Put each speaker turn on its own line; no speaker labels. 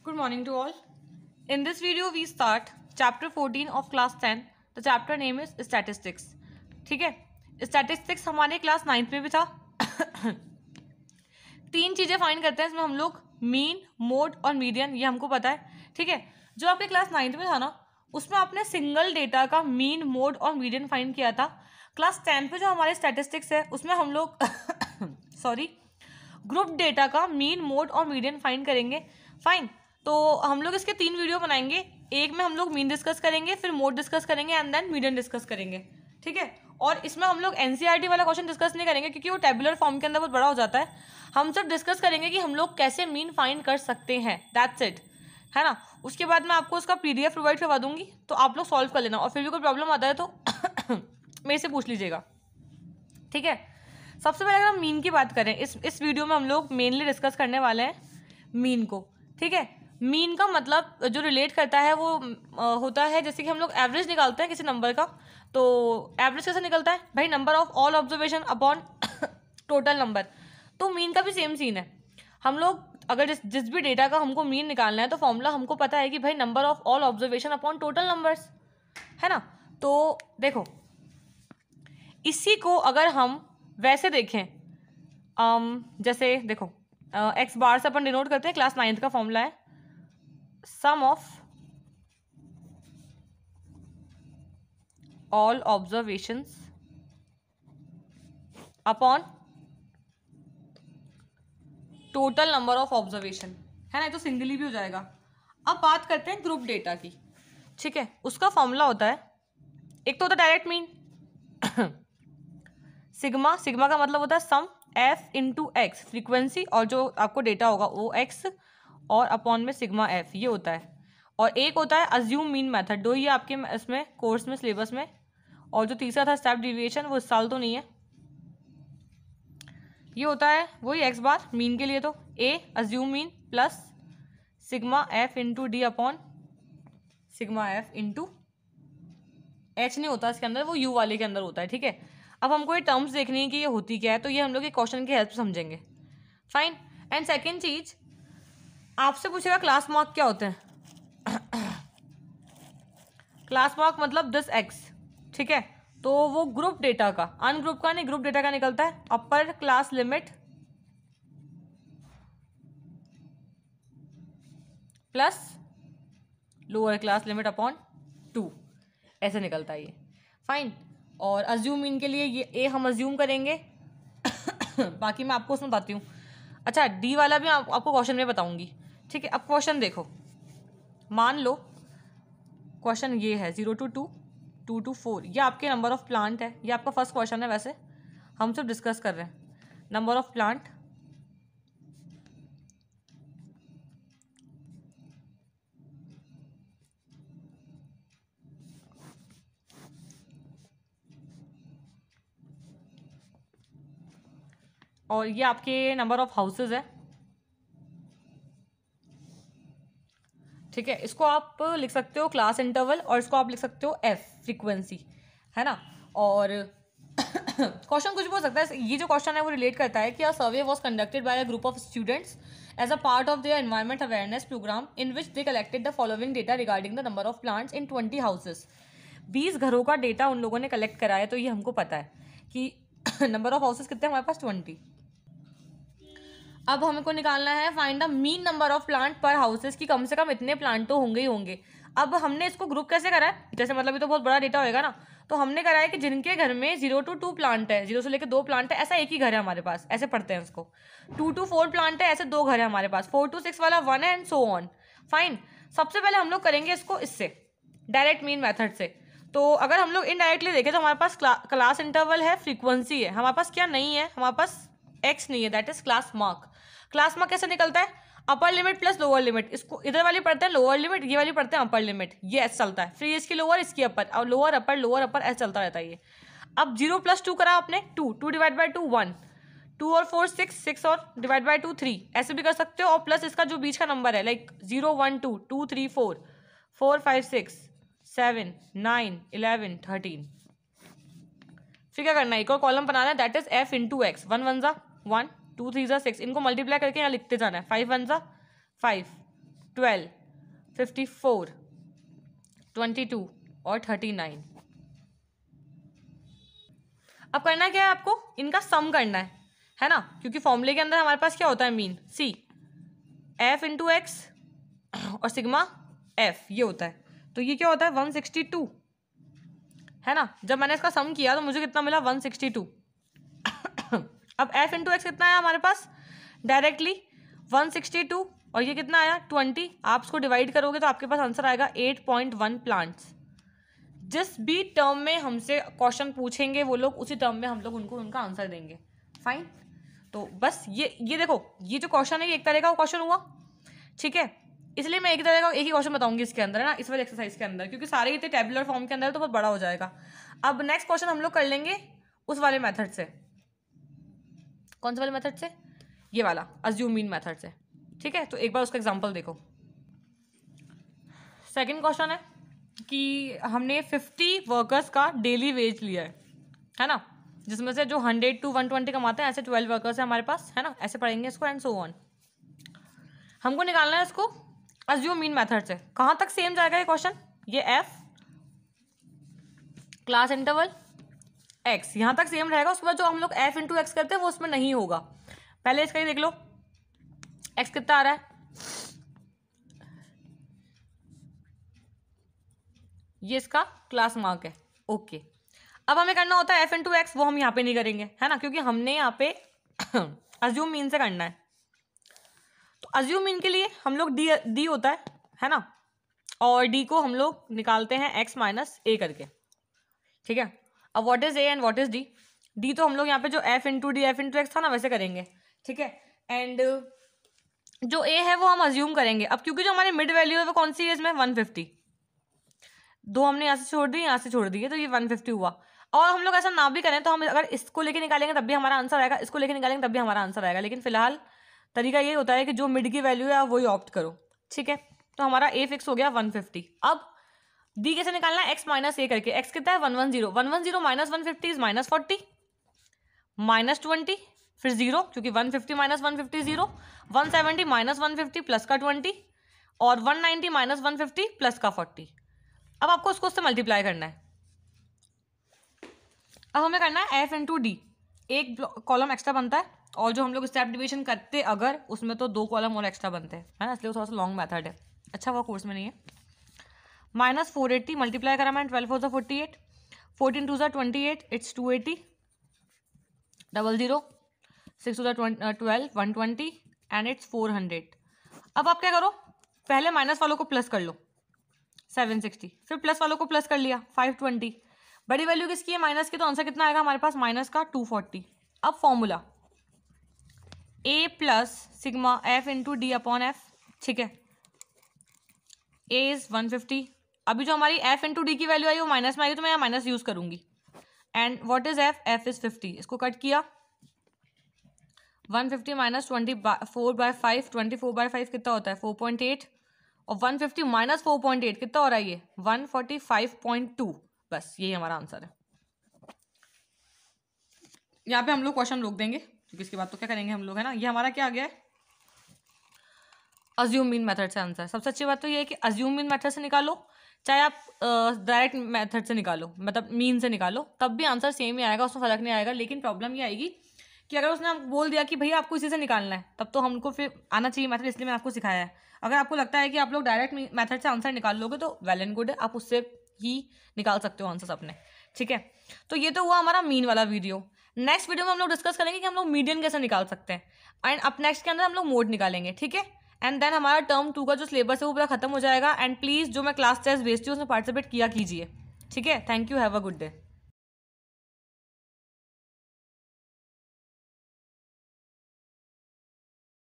Good morning to all. In this video, we start chapter 14 of class 10. The chapter name is statistics. ठीक है, statistics हमारे class 9th में भी था. तीन चीज़ें फाइंड करते हैं इसमें हम लोग, मीन, मोड और मीडियन, ये हमको पता है. ठीक है, जो आपके क्लास 9th में था ना, उसमें आपने सिंगल डेटा का मीन, मोड और मीडियन फाइंड किया था. क्लास 10 पे जो हमारे स्टैटिस्टिक्स है उसमें हम लोग ग्रुप डेटा का मीन, मोड और मीडियन फाइंड करेंगे. फाइन, तो हम लोग इसके 3 वीडियो बनाएंगे. एक में हम लोग मीन डिस्कस करेंगे, फिर मोड डिस्कस करेंगे एंड देन मीडियन डिस्कस करेंगे. ठीक है, और इसमें हम लोग एनसीईआरटी वाला क्वेश्चन डिस्कस नहीं करेंगे क्योंकि वो टेबुलर फॉर्म के अंदर बहुत बड़ा हो जाता है. हम सब डिस्कस करेंगे कि हम लोग कैसे मीन फाइंड कर सकते हैं. दैट्स इट, है ना. उसके बाद मैं आपको उसका पीडीएफ प्रोवाइड करवा दूंगी, तो आप लोग सॉल्व कर लेना. और फिर भी कोई प्रॉब्लम आता है तो मेरे से पूछ लीजिएगा. ठीक है, सबसे पहले अगर हम मीन की बात करें, इस वीडियो में हम लोग मेनली डिस्कस करने वाले हैं मीन को. ठीक है, मीन का मतलब जो रिलेट करता है वो होता है जैसे कि हम लोग एवरेज निकालते हैं किसी नंबर का. तो एवरेज कैसे निकलता है भाई? Number of all observation upon total number. तो मीन का भी सेम सीन है. हम लोग अगर जिस भी डेटा का हमको मीन निकालना है तो फॉर्मूला हमको पता है कि भाई number of all observation upon total numbers, है ना. तो देखो, इसी को अगर हम वैसे देखें, जैसे देखो, एक्स बार से अपन डिनोट करते हैं. क्लास 9th का फॉर्मूला है sum of all observations upon total number of observation, है ना. तो सिंगली भी हो जाएगा. अब बात करते हैं ग्रुप डेटा की. ठीक है, उसका फॉर्मूला होता है, एक तो होता है डायरेक्ट मीन सिग्मा. सिग्मा का मतलब होता है सम एफ इंटू एक्स, फ्रीक्वेंसी, और जो आपको डेटा होगा वो एक्स, और अपॉन में सिग्मा एफ, ये होता है. और एक होता है अज्यूम मीन मेथड. दो ही आपके इसमें कोर्स में, सिलेबस में. और जो तीसरा था स्टेप डिविएशन, वो इस साल तो नहीं है. ये होता है वही एक्स बार मीन के लिए. तो A assume mean plus sigma F into D upon sigma F into H नहीं होता इसके अंदर, वो यू वाले के अंदर होता है. ठीक है, अब हमको ये टर्म्स देखनी है कि ये होती क्या है, तो ये हम लोग ये क्वेश्चन की हेल्प से समझेंगे. फाइन. एंड सेकेंड चीज, आपसे पूछेगा क्लास मार्क क्या होते हैं. क्लास मार्क मतलब दिस एक्स. ठीक है, तो वो ग्रुप डेटा का, अनग्रुप का नहीं, ग्रुप डेटा का निकलता है upper class limit plus lower class limit upon 2, ऐसे निकलता है ये. फाइन. और अज्यूम मीन के लिए ये ए हम अज्यूम करेंगे. बाकी मैं आपको उसमें बताती हूँ. अच्छा, डी वाला भी आपको क्वेश्चन में बताऊंगी. ठीक है, अब क्वेश्चन देखो. मान लो क्वेश्चन ये है 0 to 2, 2 to 4. ये आपके नंबर ऑफ प्लांट है. ये आपका फर्स्ट क्वेश्चन है. वैसे हम सब डिस्कस कर रहे हैं नंबर ऑफ प्लांट और ये आपके नंबर ऑफ हाउसेज है. ठीक है, इसको आप लिख सकते हो क्लास इंटरवल, और इसको आप लिख सकते हो एफ, फ्रीक्वेंसी, है ना. और क्वेश्चन कुछ भी हो सकता है. ये जो क्वेश्चन है वो रिलेट करता है कि a survey was conducted by a group of students as a part of their environment awareness programme in which they collected the following data regarding the number of plants in 20 houses. 20 घरों का data उन लोगों ने collect करा है. तो ये हमको पता है कि नंबर ऑफ हाउसेस कितने हमारे पास, 20. अब हमको निकालना है find the mean number of plant पर हाउसेस, की कम से कम इतने प्लांट तो होंगे ही होंगे. अब हमने इसको ग्रुप कैसे करा है, जैसे मतलब ये तो बहुत बड़ा डेटा होएगा ना, तो हमने करा है कि जिनके घर में 0 to 2 प्लांट है, 0 से लेकर 2 प्लांट है, ऐसा एक ही घर है हमारे पास, ऐसे पढ़ते हैं उसको. 2 to 4 प्लांट है, ऐसे 2 घर है हमारे पास. 4 to 6 वाला 1 है एंड सो ऑन. फाइन. सबसे पहले हम लोग करेंगे इसको इससे, डायरेक्ट मीन मेथड से. तो अगर हम लोग इनडायरेक्टली देखें तो हमारे पास क्लास इंटरवल है, फ्रीक्वेंसी है. हमारे पास क्या नहीं है, हमारे पास एक्स नहीं है, that is class mark. Class mark कैसे निकलता है? Upper limit plus lower limit. इसको इधर वाली पढ़ते हैं लोअर लिमिट, ये वाली पढ़ते हैं अपर लिमिट. ये ऐसे चलता है. फिर इसकी लोअर, इसकी अपर, और लोअर अपर ऐसे चलता रहता है ये. अब 0 + 2 करा आपने, 2 डिवाइड बाई 2 1, 2 और 4 6 और डिवाइड बाई 2 3, ऐसे भी कर सकते हो. और प्लस इसका जो बीच का नंबर है, लाइक 0 1 2 2 3 4 4 5 6 7 9 11 13. फिर क्या करना है, एक और कॉलम बनाना है, that is F into x. 1 1 1, 2 3 6. इनको मल्टीप्लाई करके यहाँ लिखते जाना है. 5 1 5, 12, 54, 22 और 39। अब करना क्या है आपको, इनका सम करना है ना, क्योंकि फॉर्मूले के अंदर हमारे पास क्या होता है, mean c f into x और सिग्मा एफ ये होता है। तो ये क्या होता है 162 है ना। जब मैंने इसका सम किया तो मुझे कितना मिला 162। अब एफ इंटू एक्स कितना आया हमारे पास, डायरेक्टली 162 और ये कितना आया 20। आप इसको डिवाइड करोगे तो आपके पास आंसर आएगा 8.1 प्लांट्स। जिस भी टर्म में हमसे क्वेश्चन पूछेंगे वो लोग उसी टर्म में हम लोग उनको उनका आंसर देंगे। फाइन, तो बस ये देखो, ये जो क्वेश्चन है ये एक तरह का क्वेश्चन हुआ, ठीक है। इसलिए मैं एक तरह का एक ही क्वेश्चन बताऊंगी इसके अंदर, है ना, इस वाले एक्सरसाइज के अंदर, क्योंकि सारे इतने टेबुलर फॉर्म के अंदर तो बहुत बड़ा हो जाएगा। अब नेक्स्ट क्वेश्चन हम लोग कर लेंगे उस वाले मेथड से। कौन से वाले मेथड से, ये वाला अज्यूम मीन मेथड से, ठीक है। तो एक बार उसका एग्जांपल देखो। सेकंड क्वेश्चन है कि हमने 50 वर्कर्स का डेली वेज लिया है ना, जिसमें से जो 100 to 120 कमाते हैं, ऐसे 12 वर्कर्स हैं हमारे पास, है ना, ऐसे पढ़ेंगे इसको एंड सो ऑन। हमको निकालना है इसको अज्यूम मीन मेथड से। कहाँ तक सेम जाएगा ये क्वेश्चन, ये एफ क्लास इंटरवल एक्स यहाँ तक सेम रहेगा। उसके बाद जो हम लोग एफ इंटू एक्स करते हैं वो उसमें नहीं होगा। पहले इसका ही देख लो, एक्स कितना आ रहा है, ये इसका क्लास मार्क है, ओके। अब हमें करना होता है एफ इंटू एक्स, वो हम यहाँ पे नहीं करेंगे, है ना, क्योंकि हमने यहाँ पे अज्यूम मीन से करना है। तो अज्यूम मीन के लिए हम लोग डी होता है ना, और डी को हम लोग निकालते हैं एक्स माइनस ए करके, ठीक है। अब what is A and what is D, D तो हम लोग यहाँ पे जो F into D F into x था ना वैसे करेंगे, ठीक है। एंड जो ए है वो हम अज्यूम करेंगे। अब क्योंकि जो हमारी मिड वैल्यू है वो कौन सी है इसमें 150, दो हमने यहाँ से छोड़ दी यहाँ से छोड़ दी है, तो ये 150 हुआ। और हम लोग ऐसा ना भी करें तो हम अगर इसको लेके निकालेंगे तब भी हमारा आंसर आएगा, इसको लेके निकालेंगे तब भी हमारा आंसर आएगा, लेकिन फिलहाल तरीका ये होता है कि जो मिड की वैल्यू है आप वही ऑप्ट करो, ठीक है। तो हमारा ए फिक्स हो गया 150। अब डी कैसे निकालना है, एक्स माइनस ए करके। एक्स कितना है 110, 110 माइनस 150 इज माइनस 40 माइनस 20 फिर 0, क्योंकि 150 माइनस 150 0, 170 माइनस 150 प्लस का 20 और 190 माइनस 150 प्लस का 40। अब आपको उसको उससे मल्टीप्लाई करना है। अब हमें करना है एफ इंटू डी, एक कॉलम एक्स्ट्रा बनता है, और जो हम लोग स्टेप डिवीजन करते अगर उसमें तो 2 कॉलम और एक्स्ट्रा बनते हैं, है ना, इसलिए थोड़ा सा लॉन्ग मेथड है, अच्छा वो कोर्स में नहीं है। माइनस 480 मल्टीप्लाई करा मैंने, 12 4 48, 14 2 28, इट्स 280, 00 6 12 120 एंड इट्स 400। अब आप क्या करो, पहले माइनस वालों को प्लस कर लो 760, फिर प्लस वालों को प्लस कर लिया 520। बड़ी वैल्यू किसकी है माइनस की, तो आंसर कितना आएगा हमारे पास माइनस का 240। अब formula A plus sigma F into D upon F, ठीक है। ए इज 150, अभी जो हमारी एफ इंटू डी की वैल्यू आई वो माइनस में आई तो मैं यहाँ माइनस यूज करूंगी। And what is F, F is 50, इसको कट किया 150 माइनस 24/5, 24/5 कितना होता है 4.8, और 150 माइनस 4.8 कितना हो रहा है ये 145.2। बस यही हमारा आंसर है। यहाँ पे हम लोग क्वेश्चन रोक देंगे क्योंकि इसके बाद तो क्या करेंगे हम लोग, है ना। ये हमारा क्या आ गया है, अज्यूम मीन मेथड से आंसर। सबसे अच्छी बात तो ये है कि अज्यूम मीन मेथड से निकालो, चाहे आप डायरेक्ट मेथड से निकालो, मतलब मीन से निकालो, तब भी आंसर सेम ही आएगा, उसमें फर्क नहीं आएगा। लेकिन प्रॉब्लम ये आएगी कि अगर उसने हमको बोल दिया कि भैया आपको इसी से निकालना है, तब तो हमको फिर आना चाहिए मेथड, इसलिए मैंने आपको सिखाया है। अगर आपको लगता है कि आप लोग डायरेक्ट मेथड से आंसर निकाल लोगे तो वेल एंड गुड है, आप उससे ही निकाल सकते हो आंसर अपने, ठीक है। तो ये तो हुआ हमारा मीन वाला वीडियो। नेक्स्ट वीडियो में हम लोग डिस्कस करेंगे कि हम लोग मीडियन कैसे निकाल सकते हैं, एंड अब नेक्स्ट के अंदर हम लोग मोड निकालेंगे, ठीक है। एंड देन हमारा टर्म 2 का जो सिलेबस है वो पूरा खत्म हो जाएगा। एंड प्लीज़ जो मैं क्लास टेस्ट भेजती हूँ उसमें पार्टिसिपेट किया कीजिए, ठीक है। Thank you, have a good day.